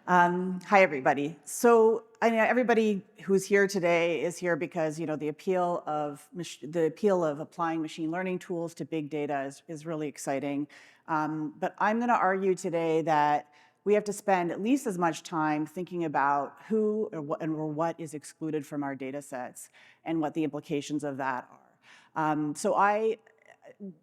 Hi, everybody. So I know everybody who's here today is here because the appeal of applying machine learning tools to big data is really exciting. But I'm going to argue today that we have to spend at least as much time thinking about who or what is excluded from our data sets and what the implications of that are.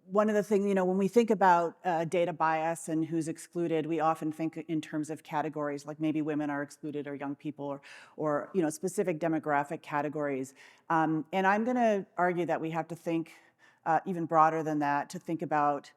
One of the things, when we think about data bias and who's excluded, we often think in terms of categories, like maybe women are excluded or young people or specific demographic categories. And I'm going to argue that we have to think even broader than that, to think about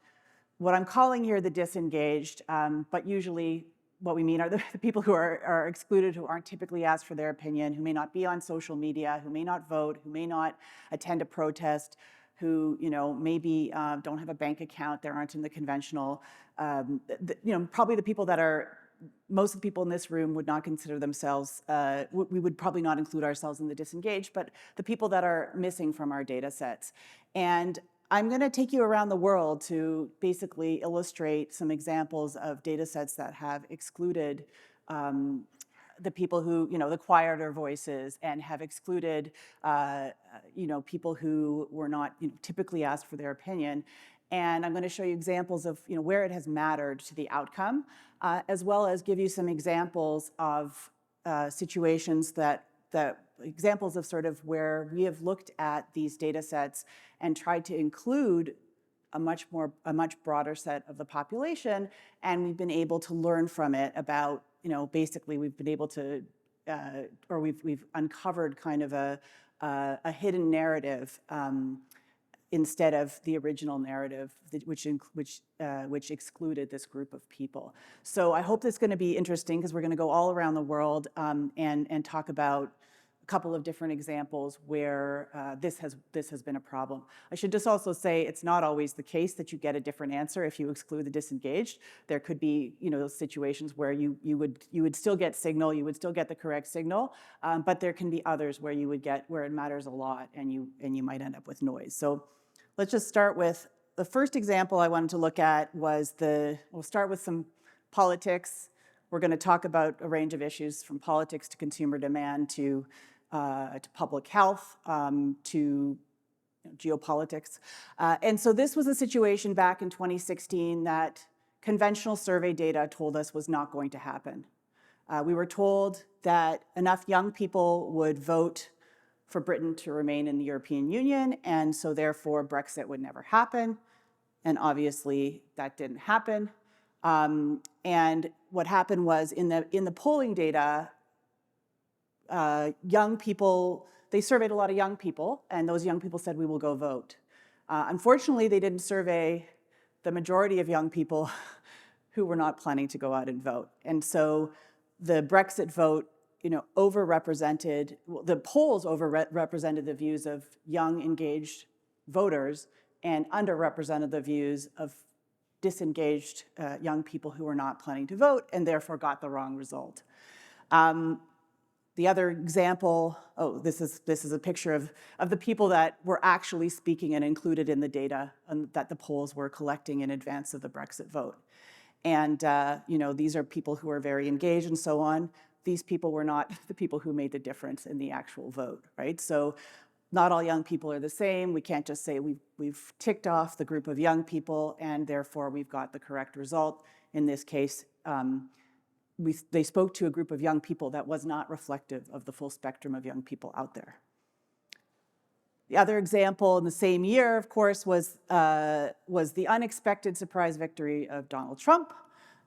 what I'm calling here the disengaged, but usually what we mean are the people who are excluded, who aren't typically asked for their opinion, who may not be on social media, who may not vote, who may not attend a protest, who maybe don't have a bank account, they aren't in the conventional, probably the people that are, most of the people in this room would not consider themselves, we would probably not include ourselves in the disengaged, but the people that are missing from our data sets. And I'm going to take you around the world to basically illustrate some examples of data sets that have excluded the people who, the quieter voices, and have excluded, people who were not typically asked for their opinion. And I'm going to show you examples of where it has mattered to the outcome, as well as give you some examples of situations examples of sort of where we have looked at these data sets and tried to include a much broader set of the population, and we've been able to learn from it about, basically we've been able to, or we've uncovered kind of a hidden narrative instead of the original narrative, which excluded this group of people. So I hope this is going to be interesting, because we're going to go all around the world and talk about a couple of different examples where this has been a problem. I should just also say it's not always the case that you get a different answer if you exclude the disengaged. There could be situations where you would still get signal, you would still get the correct signal, but there can be others where where it matters a lot and you might end up with noise. So let's just start with the first example I wanted to look at. We'll start with some politics. We're going to talk about a range of issues, from politics to consumer demand to public health, to geopolitics. And so this was a situation back in 2016 that conventional survey data told us was not going to happen. We were told that enough young people would vote for Britain to remain in the European Union, and so therefore Brexit would never happen. And obviously that didn't happen. And what happened was, in the polling data, young people, they surveyed a lot of young people, and those young people said, we will go vote. Unfortunately, they didn't survey the majority of young people who were not planning to go out and vote. And so the Brexit vote, overrepresented, the polls overrepresented the views of young, engaged voters and underrepresented the views of disengaged young people who were not planning to vote, and therefore got the wrong result. The other example, this is a picture of the people that were actually speaking and included in the data that the polls were collecting in advance of the Brexit vote. And these are people who are very engaged and so on. These people were not the people who made the difference in the actual vote, right? So not all young people are the same. We can't just say we've ticked off the group of young people and therefore we've got the correct result. In this case, they spoke to a group of young people that was not reflective of the full spectrum of young people out there. The other example in the same year, of course, was the unexpected surprise victory of Donald Trump.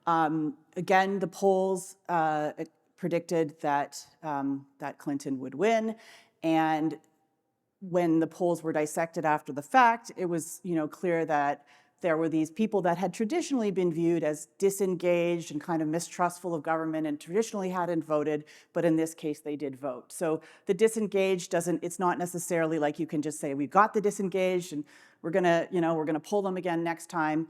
Again, the polls predicted that Clinton would win, and when the polls were dissected after the fact, it was clear that there were these people that had traditionally been viewed as disengaged and kind of mistrustful of government and traditionally hadn't voted, but in this case they did vote. So the disengaged it's not necessarily like you can just say, we've got the disengaged and we're gonna pull them again next time,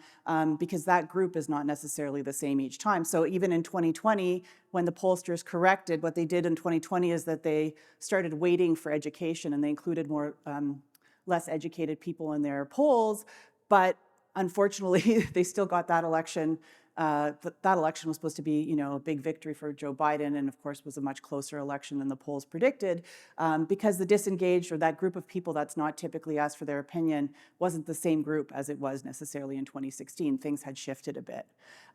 because that group is not necessarily the same each time. So even in 2020, when the pollsters corrected, what they did in 2020 is that they started weighting for education, and they included more less educated people in their polls, but unfortunately, they still got that election that election was supposed to be, a big victory for Joe Biden, and of course was a much closer election than the polls predicted, because the disengaged, or that group of people that's not typically asked for their opinion, wasn't the same group as it was necessarily in 2016. Things had shifted a bit.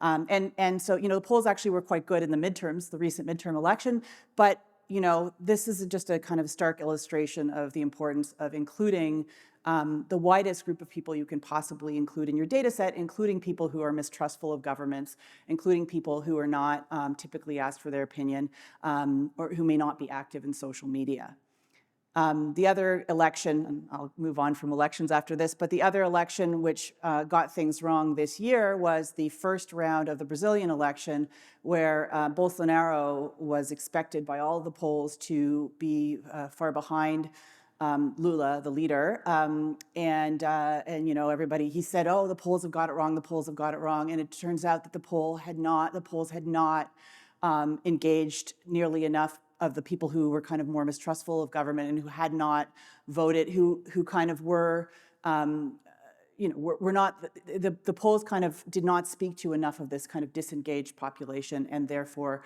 And so, the polls actually were quite good in the midterms, the recent midterm election, but this is just a kind of stark illustration of the importance of including the widest group of people you can possibly include in your data set, including people who are mistrustful of governments, including people who are not typically asked for their opinion, or who may not be active in social media. The other election, and I'll move on from elections after this, but the other election which got things wrong this year was the first round of the Brazilian election, where Bolsonaro was expected by all the polls to be far behind Lula, the leader, and everybody, he said, oh, the polls have got it wrong, the polls have got it wrong, and it turns out that the polls had not engaged nearly enough of the people who were kind of more mistrustful of government and who had not voted, who kind of were, were not, the polls kind of did not speak to enough of this kind of disengaged population, and therefore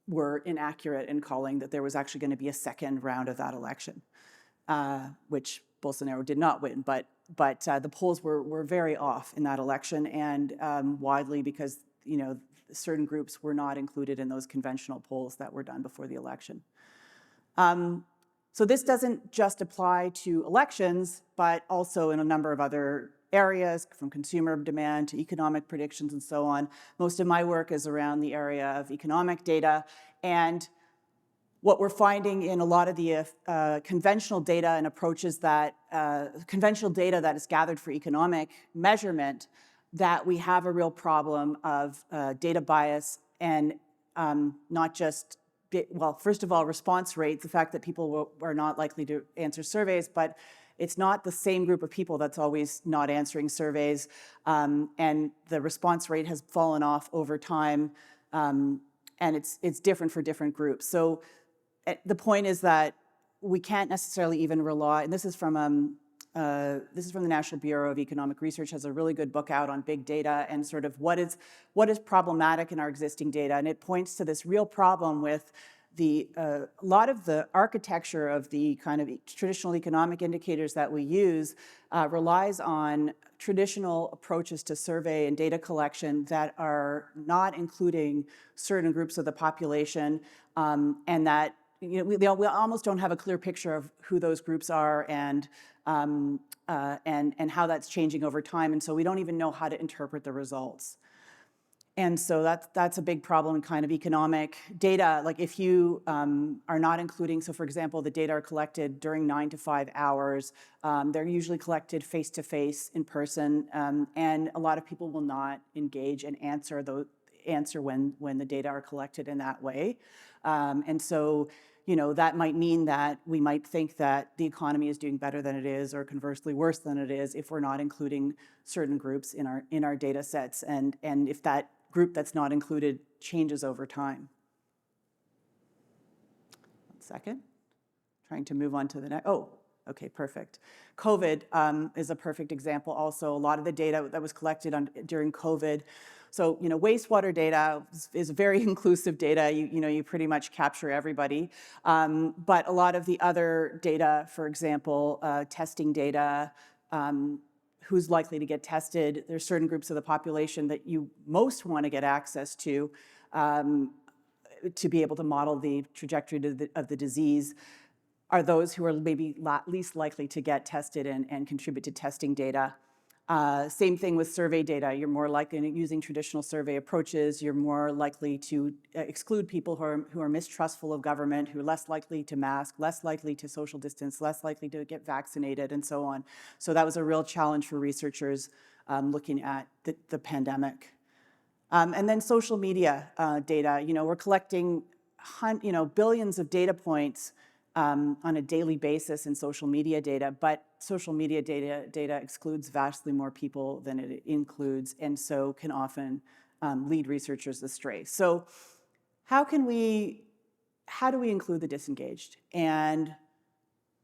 were inaccurate in calling that there was actually going to be a second round of that election, which Bolsonaro did not win. But the polls were very off in that election, and widely because certain groups were not included in those conventional polls that were done before the election. So this doesn't just apply to elections, but also in a number of other areas, from consumer demand to economic predictions and so on. Most of my work is around the area of economic data, and what we're finding in a lot of the conventional data and approaches that, conventional data that is gathered for economic measurement, that we have a real problem of data bias, and not just, well, first of all, response rate, the fact that people are not likely to answer surveys, but it's not the same group of people that's always not answering surveys, and the response rate has fallen off over time, and it's different for different groups. So the point is that we can't necessarily even rely, and this is from the National Bureau of Economic Research, has a really good book out on big data and sort of what is problematic in our existing data, and it points to this real problem with a lot of the architecture of the kind of traditional economic indicators that we use relies on traditional approaches to survey and data collection that are not including certain groups of the population, and that we almost don't have a clear picture of who those groups are and how that's changing over time, and so we don't even know how to interpret the results. And so that's a big problem in kind of economic data. Like if you are not including, so for example, the data are collected during 9 to 5 hours. They're usually collected face-to-face in person, and a lot of people will not engage and answer when the data are collected in that way. And so that might mean that we might think that the economy is doing better than it is, or conversely worse than it is, if we're not including certain groups in our data sets, and if that group that's not included changes over time. 1 second. Trying to move on to the next. Oh, okay, perfect. COVID is a perfect example also. A lot of the data that was collected during COVID. So, wastewater data is very inclusive data. You pretty much capture everybody. But a lot of the other data, for example, testing data, who's likely to get tested, there's certain groups of the population that you most want to get access to be able to model the trajectory of the disease, are those who are maybe least likely to get tested and contribute to testing data. Same thing with survey data. You're more likely, using traditional survey approaches, you're more likely to exclude people who are mistrustful of government, who are less likely to mask, less likely to social distance, less likely to get vaccinated, and so on. So that was a real challenge for researchers looking at the pandemic. And then social media data. We're collecting billions of data points on a daily basis in social media data, but social media data excludes vastly more people than it includes, and so can often lead researchers astray. So how do we include the disengaged, and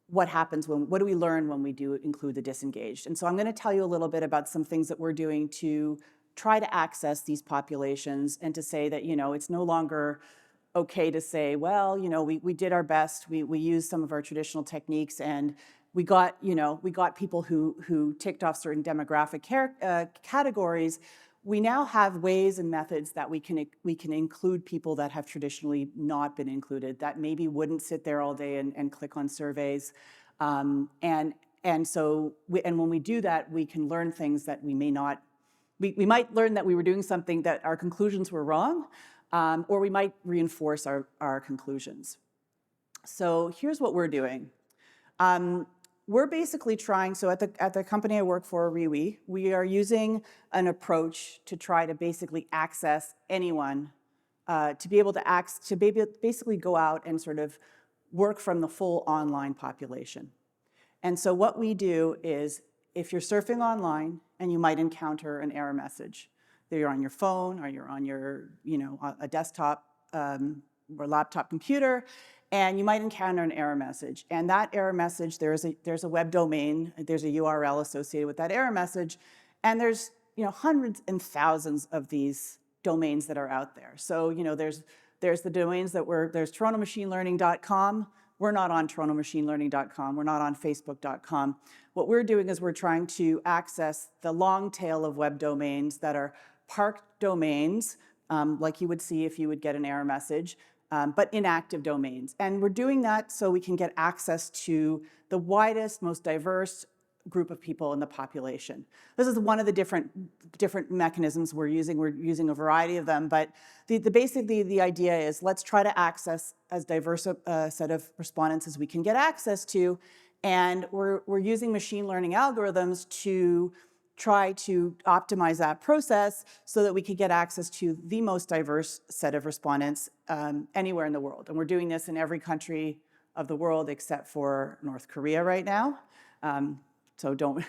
what do we learn when we do include the disengaged? And so I'm going to tell you a little bit about some things that we're doing to try to access these populations and to say that, it's no longer okay to say, well, we did our best, we used some of our traditional techniques, and we got people who ticked off certain demographic categories. We now have ways and methods that we can include people that have traditionally not been included, that maybe wouldn't sit there all day and click on surveys. And when we do that, we can learn things that we may not. We might learn that we were doing something that our conclusions were wrong, or we might reinforce our conclusions. So here's what we're doing. We're basically trying, so at the company I work for, RIWI, we are using an approach to try to basically access anyone, to be able to basically go out and sort of work from the full online population. And so what we do is, if you're surfing online and you might encounter an error message, either you're on your phone or you're on your, a desktop or laptop computer, and you might encounter an error message. And that error message, there's a web domain, there's a URL associated with that error message, and there's hundreds and thousands of these domains that are out there. So there's the domains there's torontomachineLearning.com. We're not on torontomachineLearning.com. We're not on Facebook.com. What we're doing is we're trying to access the long tail of web domains that are parked domains, like you would see if you would get an error message, but inactive domains. And we're doing that so we can get access to the widest, most diverse group of people in the population. This is one of the different mechanisms we're using. We're using a variety of them, but basically the idea is, let's try to access as diverse a set of respondents as we can get access to, and we're using machine learning algorithms to try to optimize that process so that we could get access to the most diverse set of respondents anywhere in the world. And we're doing this in every country of the world except for North Korea right now. So don't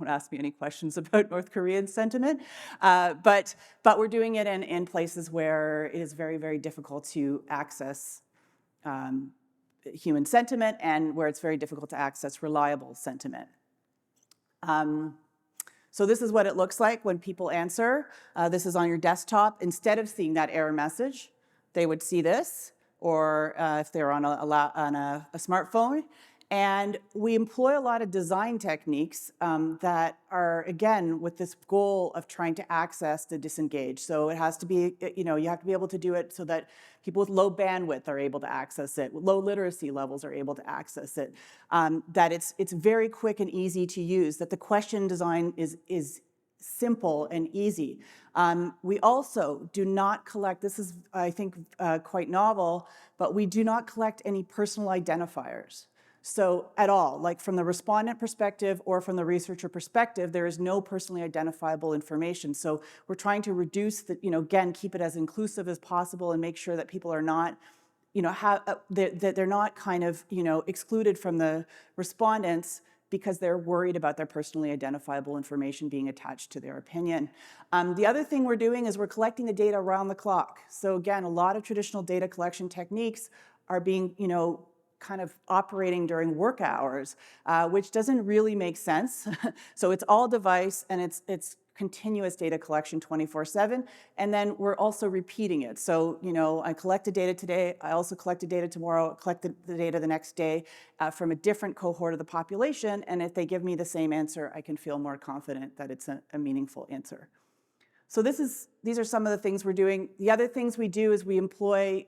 ask me any questions about North Korean sentiment. But we're doing it in places where it is very, very difficult to access human sentiment, and where it's very difficult to access reliable sentiment. So this is what it looks like when people answer. This is on your desktop. Instead of seeing that error message, they would see this, or if they're on a smartphone. And we employ a lot of design techniques that are, again, with this goal of trying to access the disengaged. So it has to be, you have to be able to do it so that people with low bandwidth are able to access it, low literacy levels are able to access it, that it's very quick and easy to use, that the question design is simple and easy. We also do not collect, this is, I think, quite novel, but we do not collect any personal identifiers. So at all, like from the respondent perspective or from the researcher perspective, there is no personally identifiable information. So we're trying to reduce the, again, keep it as inclusive as possible and make sure that people are not, that they're not kind of, excluded from the respondents because they're worried about their personally identifiable information being attached to their opinion. The other thing we're doing is we're collecting the data around the clock. So again, a lot of traditional data collection techniques are being, kind of operating during work hours, which doesn't really make sense. So it's all device, and it's continuous data collection 24/7, and then we're also repeating it. So, I collected data today, I also collected data tomorrow, collected the data the next day from a different cohort of the population, and if they give me the same answer, I can feel more confident that it's a meaningful answer. So these are some of the things we're doing. The other things we do is we employ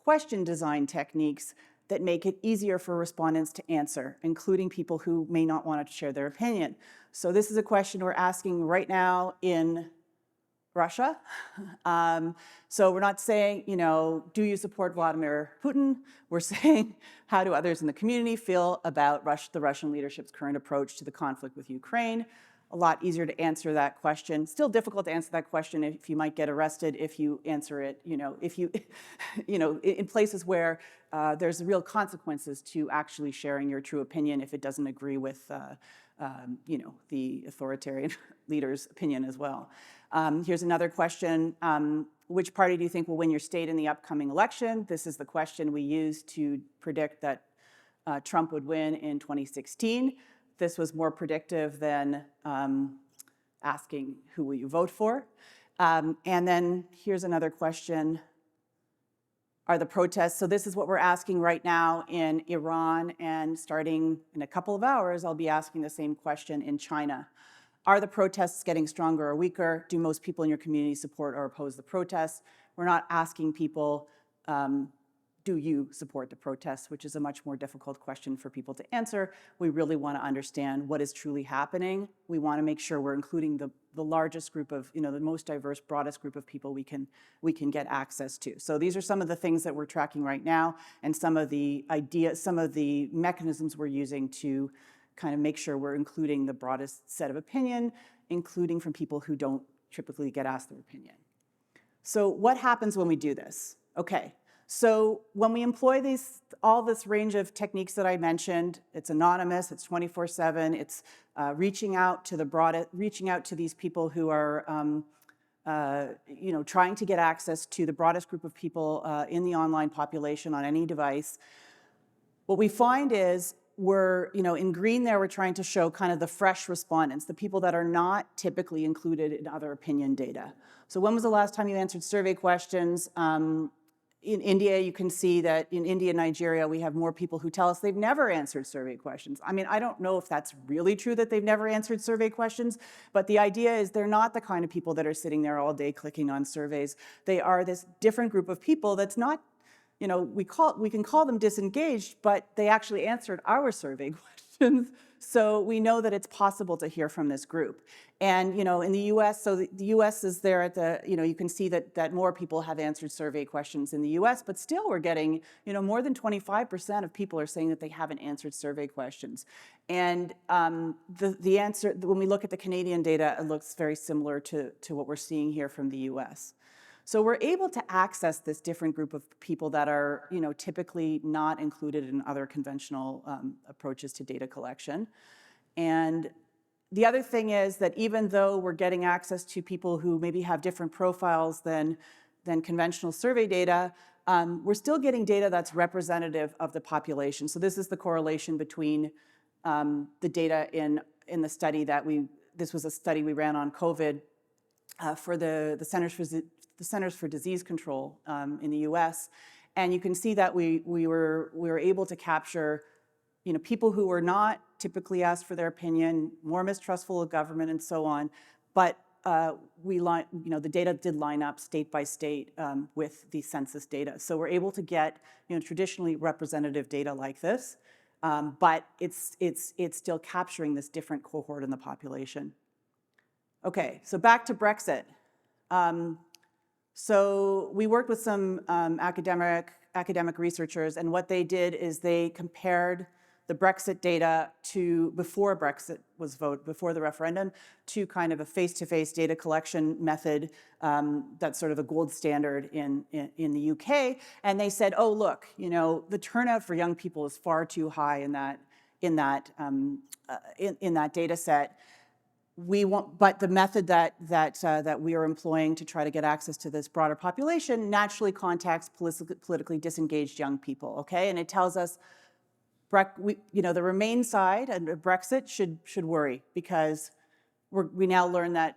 question design techniques that make it easier for respondents to answer, including people who may not want to share their opinion. So this is a question we're asking right now in Russia. So we're not saying, do you support Vladimir Putin? We're saying, how do others in the community feel about the Russian leadership's current approach to the conflict with Ukraine? A lot easier to answer that question. Still difficult to answer that question if you might get arrested if you answer it, if you, in places where there's real consequences to actually sharing your true opinion if it doesn't agree with, the authoritarian leader's opinion as well. Here's another question. Which party do you think will win your state in the upcoming election? This is the question we used to predict that Trump would win in 2016. This was more predictive than asking who will you vote for. And then here's another question. Are the protests, so this is what we're asking right now in Iran, and starting in a couple of hours, I'll be asking the same question in China. Are the protests getting stronger or weaker? Do most people in your community support or oppose the protests? We're not asking people, do you support the protests, which is a much more difficult question for people to answer. We really want to understand what is truly happening. We want to make sure we're including the largest group of, the most diverse, broadest group of people we can get access to. So these are some of the things that we're tracking right now, and some of the ideas, some of the mechanisms we're using to kind of make sure we're including the broadest set of opinion, including from people who don't typically get asked their opinion. So what happens when we do this? Okay. So when we employ all this range of techniques that I mentioned, it's anonymous, it's 24/7, it's reaching out to these people who are, trying to get access to the broadest group of people in the online population on any device. What we find is in green there, we're trying to show kind of the fresh respondents, the people that are not typically included in other opinion data. So when was the last time you answered survey questions? In India, you can see that in India and Nigeria, we have more people who tell us they've never answered survey questions. I mean, I don't know if that's really true that they've never answered survey questions, but the idea is they're not the kind of people that are sitting there all day clicking on surveys. They are this different group of people that's not, we can call them disengaged, but they actually answered our survey questions. So we know that it's possible to hear from this group. And in the US, so the US is there at the, you can see that more people have answered survey questions in the US, but still we're getting, more than 25% of people are saying that they haven't answered survey questions. And the answer, when we look at the Canadian data, it looks very similar to what we're seeing here from the US. So we're able to access this different group of people that are, typically not included in other conventional approaches to data collection. And the other thing is that even though we're getting access to people who maybe have different profiles than conventional survey data, we're still getting data that's representative of the population. So this is the correlation between the data in the study this was a study we ran on COVID for the Centers for Disease Control in the US. And you can see that we were able to capture people who were not typically asked for their opinion, more mistrustful of government and so on, but the data did line up state by state with the census data. So we're able to get traditionally representative data like this, but it's still capturing this different cohort in the population. Okay, so back to Brexit. So we worked with some academic researchers, and what they did is they compared the Brexit data to before Brexit was before the referendum, to kind of a face-to-face data collection method that's sort of a gold standard in the UK. And they said, oh, look, the turnout for young people is far too high in that data set. But the method that we are employing to try to get access to this broader population naturally contacts politically disengaged young people. Okay, and it tells us, the Remain side and Brexit should worry, because we now learn that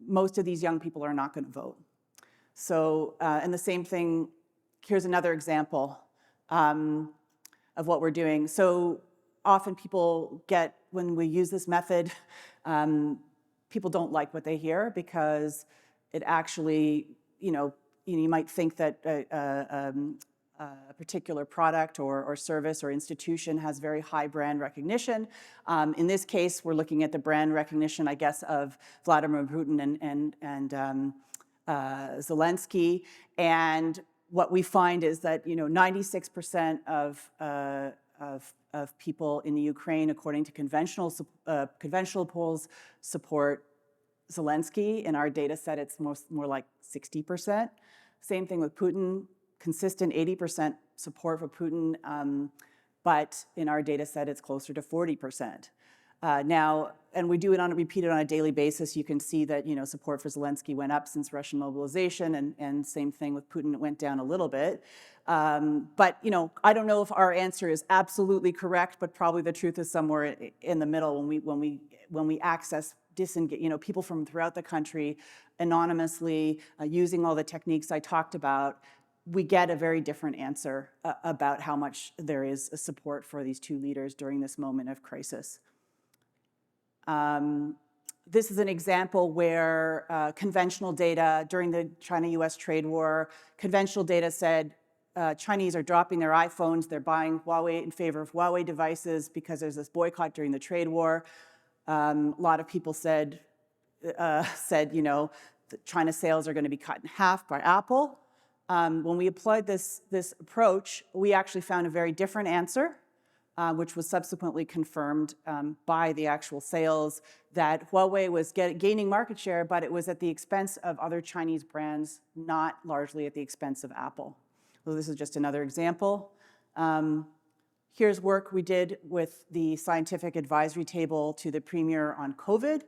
most of these young people are not going to vote. So, and the same thing. Here's another example of what we're doing. So often people when we use this method, people don't like what they hear, because it actually, you might think that a particular product or service or institution has very high brand recognition. In this case, we're looking at the brand recognition, I guess, of Vladimir Putin and Zelensky. And what we find is that 96% of people in the Ukraine, according to conventional polls, support Zelensky. In our data set, it's more like 60%. Same thing with Putin, consistent 80% support for Putin, but in our data set, it's closer to 40%. Now, and we do it repeat it on a daily basis. You can see that support for Zelensky went up since Russian mobilization, and same thing with Putin, it went down a little bit. But I don't know if our answer is absolutely correct, but probably the truth is somewhere in the middle when we access people from throughout the country anonymously using all the techniques I talked about, we get a very different answer about how much there is a support for these two leaders during this moment of crisis. This is an example where conventional data during the China-US trade war, conventional data said Chinese are dropping their iPhones, they're buying Huawei in favor of Huawei devices because there's this boycott during the trade war. A lot of people said, that China sales are going to be cut in half by Apple. When we applied this approach, we actually found a very different answer, which was subsequently confirmed by the actual sales, that Huawei was gaining market share, but it was at the expense of other Chinese brands, not largely at the expense of Apple. So this is just another example. Here's work we did with the scientific advisory table to the Premier on COVID,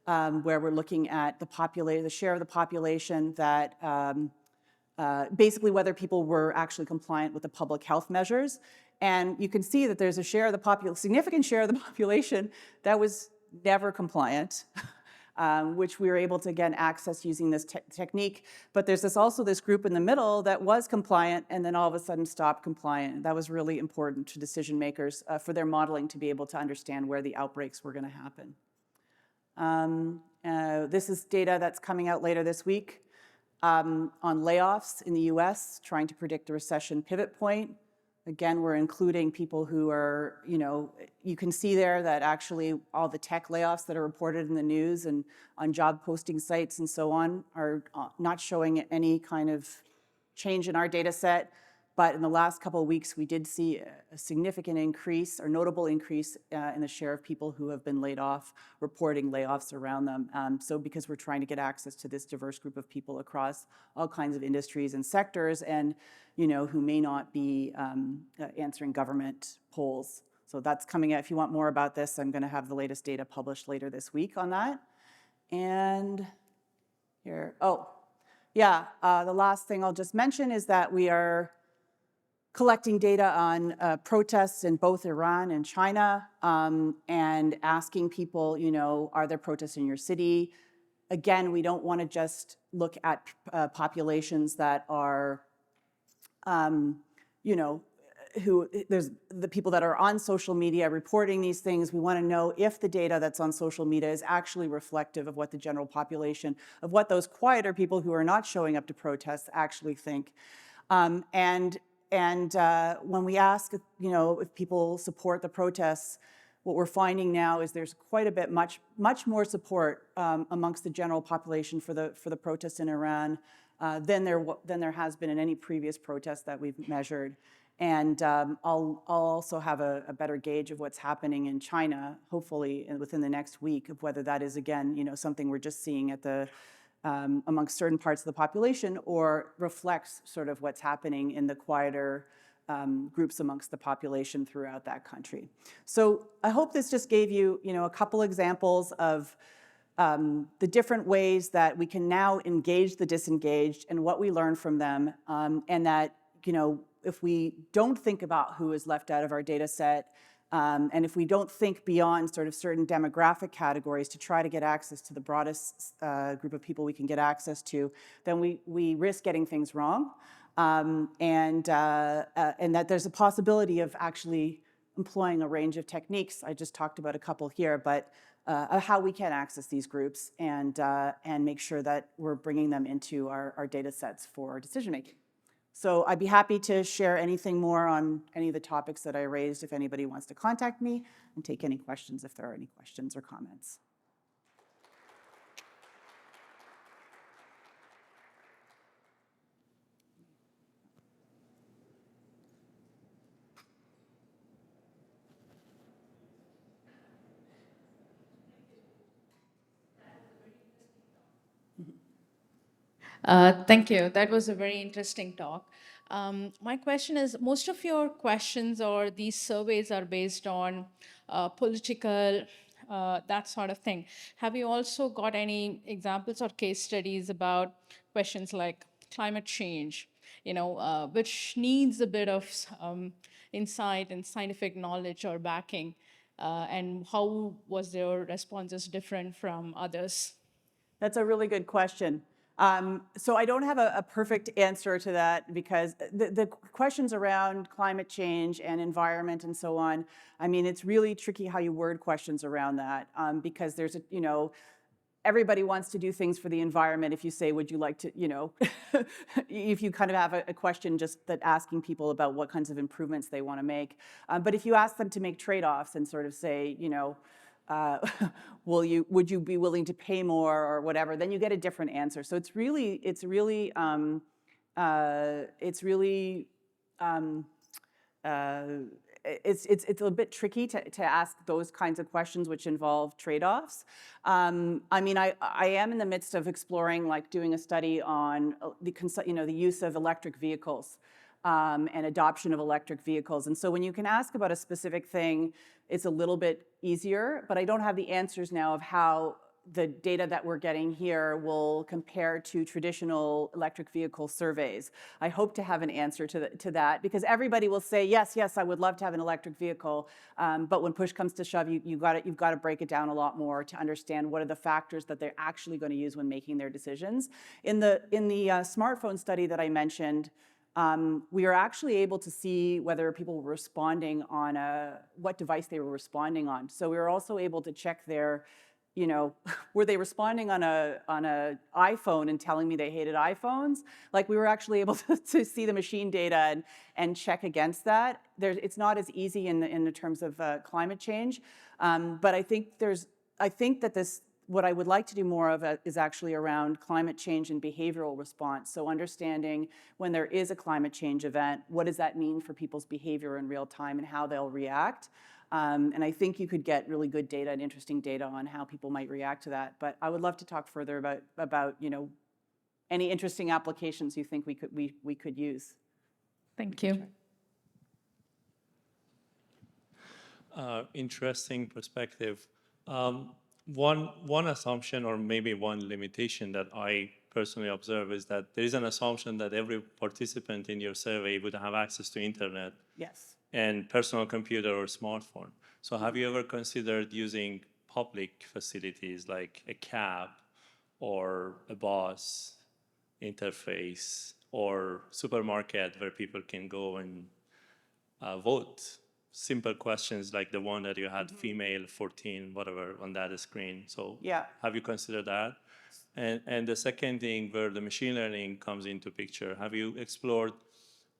where we're looking at the share of the population that basically whether people were actually compliant with the public health measures. And you can see that there's a significant share of the population that was never compliant, which we were able to, again, access using this technique. But there's also this group in the middle that was compliant and then all of a sudden stopped compliant. That was really important to decision makers for their modeling to be able to understand where the outbreaks were going to happen. This is data that's coming out later this week on layoffs in the US, trying to predict a recession pivot point. Again, we're including people who are, you can see there that actually all the tech layoffs that are reported in the news and on job posting sites and so on are not showing any kind of change in our data set. But in the last couple of weeks, we did see a significant increase or notable increase in the share of people who have been laid off, reporting layoffs around them. So because we're trying to get access to this diverse group of people across all kinds of industries and sectors and, who may not be answering government polls. So that's coming out. If you want more about this, I'm going to have the latest data published later this week on that. And here, the last thing I'll just mention is that we are collecting data on protests in both Iran and China and asking people, are there protests in your city? Again, we don't want to just look at populations that are, there's the people that are on social media reporting these things. We want to know if the data that's on social media is actually reflective of what the general population, of what those quieter people who are not showing up to protests actually think. And when we ask, if people support the protests, what we're finding now is there's quite a bit, much more support amongst the general population for the protests in Iran than there has been in any previous protest that we've measured. And I'll also have a better gauge of what's happening in China, hopefully within the next week, of whether that is, again, something we're just seeing at the amongst certain parts of the population, or reflects sort of what's happening in the quieter groups amongst the population throughout that country. So I hope this just gave you, a couple examples of the different ways that we can now engage the disengaged and what we learn from them, and that, if we don't think about who is left out of our data set, and if we don't think beyond sort of certain demographic categories to try to get access to the broadest group of people we can get access to, then we risk getting things wrong, and that there's a possibility of actually employing a range of techniques. I just talked about a couple here, but how we can access these groups and make sure that we're bringing them into our data sets for decision making. So I'd be happy to share anything more on any of the topics that I raised if anybody wants to contact me, and take any questions if there are any questions or comments. Thank you. That was a very interesting talk. My question is, most of your questions or these surveys are based on political, that sort of thing. Have you also got any examples or case studies about questions like climate change, which needs a bit of insight and scientific knowledge or backing? and how was their responses different from others? That's a really good question. So I don't have a perfect answer to that because the questions around climate change and environment and so on, I mean, it's really tricky how you word questions around that because there's everybody wants to do things for the environment. If you say, would you like to, if you kind of have a question just that asking people about what kinds of improvements they want to make. But if you ask them to make trade-offs and sort of say, uh, would you be willing to pay more or whatever, then you get a different answer. So it's really, it's a little bit tricky to ask those kinds of questions which involve trade-offs. I mean, I am in the midst of exploring, like doing a study on the use of electric vehicles and adoption of electric vehicles. And so when you can ask about a specific thing, it's a little bit easier, but I don't have the answers now of how the data that we're getting here will compare to traditional electric vehicle surveys. I hope to have an answer to that because everybody will say, yes, I would love to have an electric vehicle, but when push comes to shove, you've got to break it down a lot more to understand what are the factors that they're actually going to use when making their decisions. In the smartphone study that I mentioned, we were actually able to see whether people were responding on what device they were responding on. So we were also able to check their, were they responding on a iPhone and telling me they hated iPhones? Like we were actually able to see the machine data and check against that. It's not as easy in the terms of climate change, but I think that what I would like to do more of is actually around climate change and behavioral response. So understanding when there is a climate change event, what does that mean for people's behavior in real time and how they'll react? And I think you could get really good data and interesting data on how people might react to that. But I would love to talk further about any interesting applications you think we could use. Thank you. Interesting perspective. One assumption or maybe one limitation that I personally observe is that there is an assumption that every participant in your survey would have access to internet. Yes. And personal computer or smartphone. So have you ever considered using public facilities like a cab or a bus interface or supermarket where people can go and vote? Simple questions like the one that you had, female, 14, whatever, on that screen. So yeah. Have you considered that? And the second thing where the machine learning comes into picture, have you explored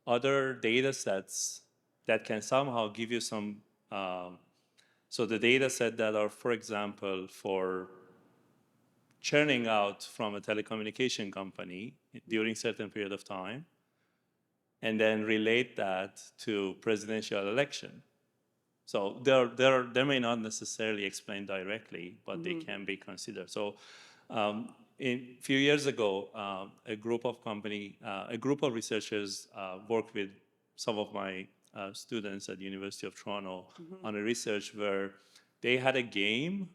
other data sets that can somehow give you some, so the data set that are, for example, for churning out from a telecommunication company during a certain period of time, and then relate that to presidential election. So they may not necessarily explain directly, but they can be considered. So a few years ago, a group of researchers worked with some of my students at the University of Toronto on a research where they had a game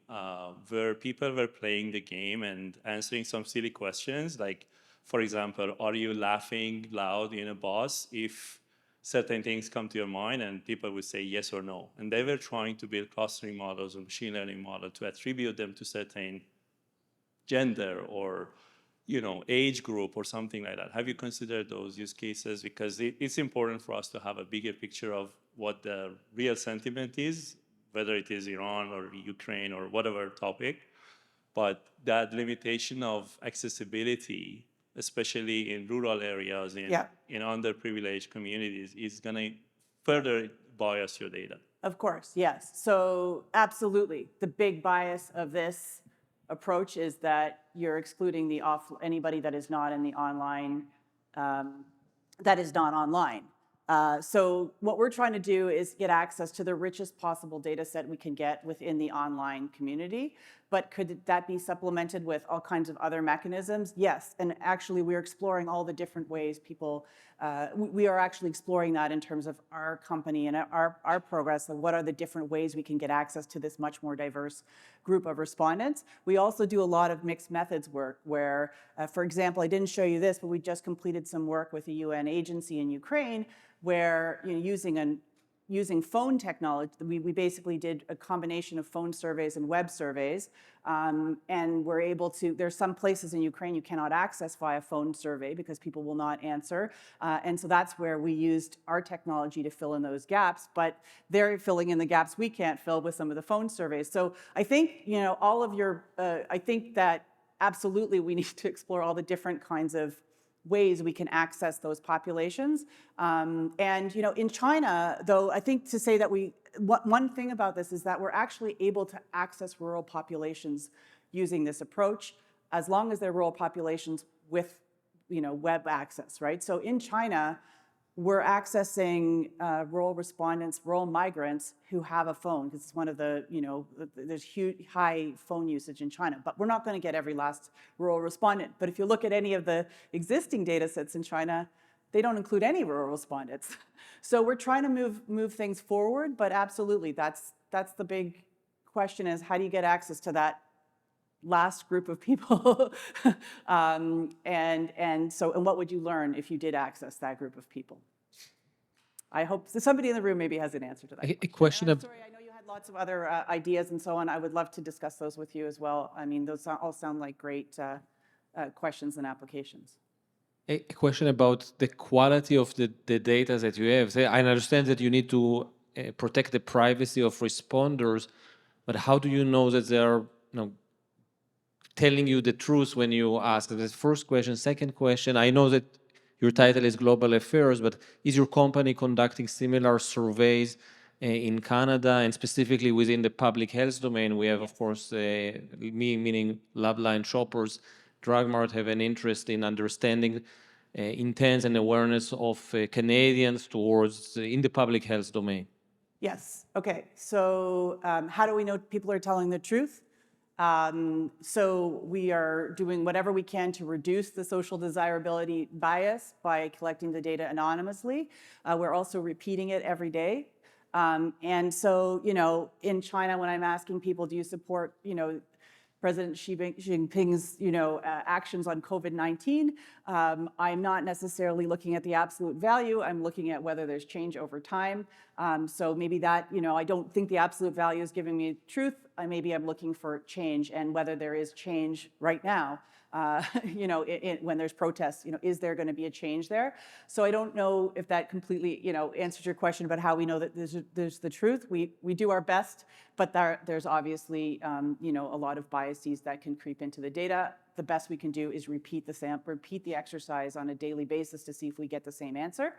where people were playing the game and answering some silly questions like, for example, are you laughing loud in a bus if certain things come to your mind? And people would say yes or no. And they were trying to build clustering models or machine learning models to attribute them to certain gender or age group or something like that. Have you considered those use cases? Because it's important for us to have a bigger picture of what the real sentiment is, whether it is Iran or Ukraine or whatever topic. But that limitation of accessibility, especially in rural areas, in underprivileged communities, is going to further bias your data. Of course, yes. So absolutely. The big bias of this approach is that you're excluding anybody that is not in the online, that is not online. So what we're trying to do is get access to the richest possible data set we can get within the online community. But could that be supplemented with all kinds of other mechanisms? Yes, and actually we're exploring all the different ways people, we are actually exploring that in terms of our company and our progress of what are the different ways we can get access to this much more diverse group of respondents. We also do a lot of mixed methods work where, for example, I didn't show you this, but we just completed some work with a UN agency in Ukraine where using using phone technology, we basically did a combination of phone surveys and web surveys, and we're able to, there's some places in Ukraine you cannot access via phone survey because people will not answer, and so that's where we used our technology to fill in those gaps, but they're filling in the gaps we can't fill with some of the phone surveys. So I think, all of your, I think that absolutely we need to explore all the different kinds of ways we can access those populations. And in China, though, I think to say that one thing about this is that we're actually able to access rural populations using this approach, as long as they're rural populations with web access, right? So in China, we're accessing rural respondents, rural migrants who have a phone, because it's one of the, there's high phone usage in China, but we're not going to get every last rural respondent. But if you look at any of the existing data sets in China, they don't include any rural respondents. So we're trying to move things forward, but absolutely, that's the big question, is how do you get access to that last group of people? And what would you learn if you did access that group of people? I hope somebody in the room maybe has an answer to that question. I'm sorry, I know you had lots of other ideas and so on. I would love to discuss those with you as well. I mean, those all sound like great questions and applications. A question about the quality of the data that you have. I understand that you need to protect the privacy of responders, but how do you know that they are telling you the truth when you ask? That's the first question. Second question, I know that your title is Global Affairs, but is your company conducting similar surveys in Canada, and specifically within the public health domain? We have, of course, meaning Loveline shoppers, DrugMart have an interest in understanding intents and awareness of Canadians towards in the public health domain. Yes. Okay. So how do we know people are telling the truth? So we are doing whatever we can to reduce the social desirability bias by collecting the data anonymously. We're also repeating it every day. And so, in China, when I'm asking people, do you support, President Xi Jinping's, actions on COVID-19, I'm not necessarily looking at the absolute value. I'm looking at whether there's change over time. So maybe that, I don't think the absolute value is giving me truth. Maybe I'm looking for change, and whether there is change right now, when there's protests, is there going to be a change there? So I don't know if that completely, answers your question about how we know that there's the truth. We do our best, but there's obviously, a lot of biases that can creep into the data. The best we can do is repeat the exercise on a daily basis to see if we get the same answer.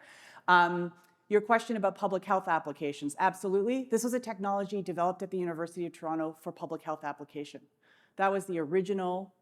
Your question about public health applications, absolutely. This was a technology developed at the University of Toronto for public health application. That was the original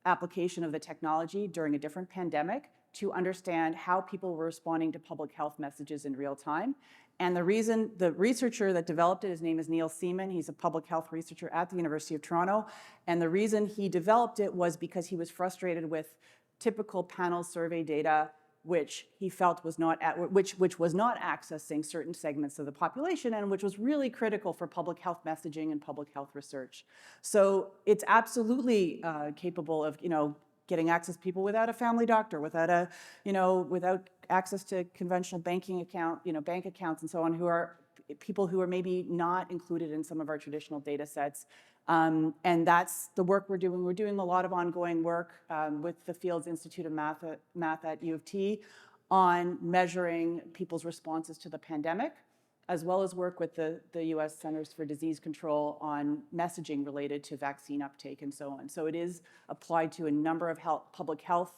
application of the technology during a different pandemic to understand how people were responding to public health messages in real time. And the researcher that developed it, his name is Neil Seaman. He's a public health researcher at the University of Toronto. And the reason he developed it was because he was frustrated with typical panel survey data, which he felt was not which was not accessing certain segments of the population, and which was really critical for public health messaging and public health research. So it's absolutely capable of getting access to people without a family doctor, without without access to conventional banking bank accounts and so on, who are people who are maybe not included in some of our traditional data sets. And that's the work we're doing. We're doing a lot of ongoing work with the Fields Institute of Math at U of T on measuring people's responses to the pandemic, as well as work with the US Centers for Disease Control on messaging related to vaccine uptake and so on. So it is applied to a number of public health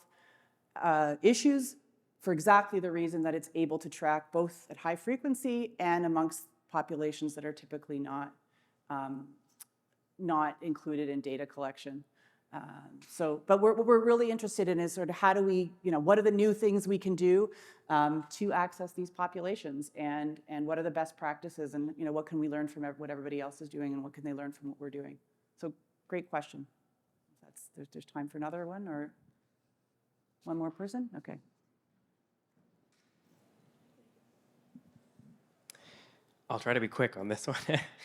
issues for exactly the reason that it's able to track both at high frequency and amongst populations that are typically not included in data collection. But what we're really interested in is sort of how do we, what are the new things we can do to access these populations, and what are the best practices, and what can we learn from what everybody else is doing, and what can they learn from what we're doing? So great question. There's time for another one, or one more person? Okay. I'll try to be quick on this one.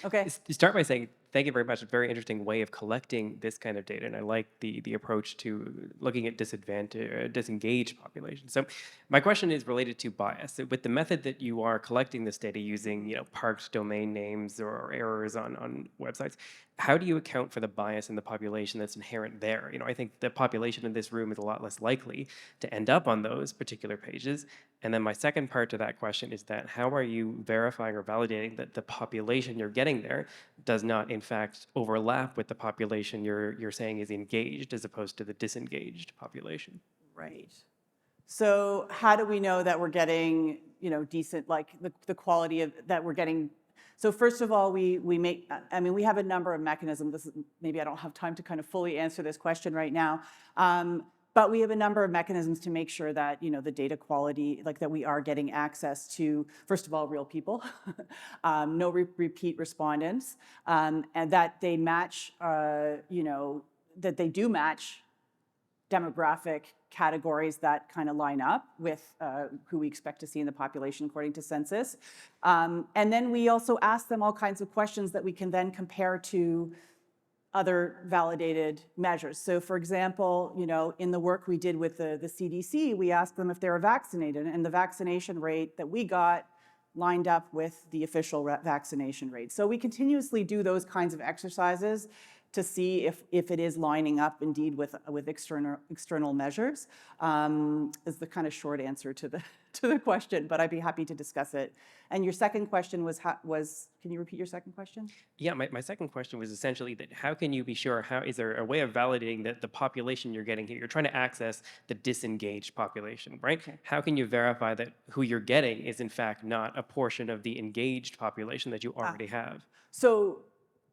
Okay. You start by saying thank you very much. It's a very interesting way of collecting this kind of data, and I like the approach to looking at disengaged populations. So my question is related to bias. So with the method that you are collecting this data using, parked domain names or errors on websites, how do you account for the bias in the population that's inherent there? I think the population in this room is a lot less likely to end up on those particular pages. And then my second part to that question is that how are you verifying or validating that the population you're getting there does not, in fact, overlap with the population you're saying is engaged as opposed to the disengaged population? Right. So how do we know that we're getting, decent, like the quality of that we're getting? So first of all, we have a number of mechanisms. Maybe I don't have time to kind of fully answer this question right now. But we have a number of mechanisms to make sure that, the data quality, like that we are getting access to, first of all, real people, no repeat respondents, and that they match, that they do match demographic categories that kind of line up with who we expect to see in the population according to census. And then we also ask them all kinds of questions that we can then compare to other validated measures. So for example, in the work we did with the CDC, we asked them if they were vaccinated, and the vaccination rate that we got lined up with the official vaccination rate. So we continuously do those kinds of exercises to see if it is lining up indeed with external measures, is the kind of short answer to the question, but I'd be happy to discuss it. And your second question was, can you repeat your second question? Yeah, my second question was essentially that how can you be sure, is there a way of validating that the population you're getting here, you're trying to access the disengaged population, right? Okay. How can you verify that who you're getting is in fact not a portion of the engaged population that you already have? So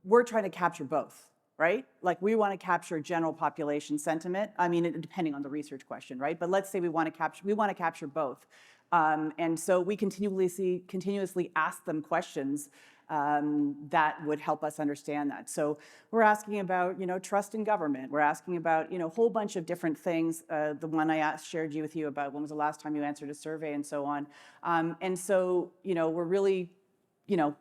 we're trying to capture both. Right? Like we want to capture general population sentiment. I mean, depending on the research question, right? But let's say we want to capture both. And so we continuously ask them questions that would help us understand that. So we're asking about, trust in government. We're asking about, a whole bunch of different things. The one I shared with you about when was the last time you answered a survey and so on. And so, we're really,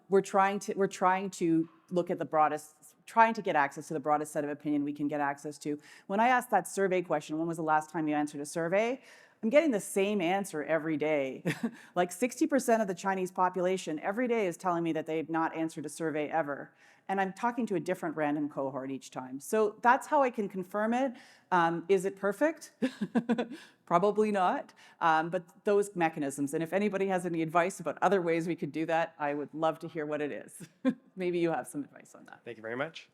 we're trying to look at the broadest, trying to get access to the broadest set of opinion we can get access to. When I asked that survey question, when was the last time you answered a survey? I'm getting the same answer every day. Like 60% of the Chinese population every day is telling me that they've not answered a survey ever. And I'm talking to a different random cohort each time. So that's how I can confirm it. Is it perfect? Probably not. But those mechanisms, and if anybody has any advice about other ways we could do that, I would love to hear what it is. Maybe you have some advice on that. Thank you very much.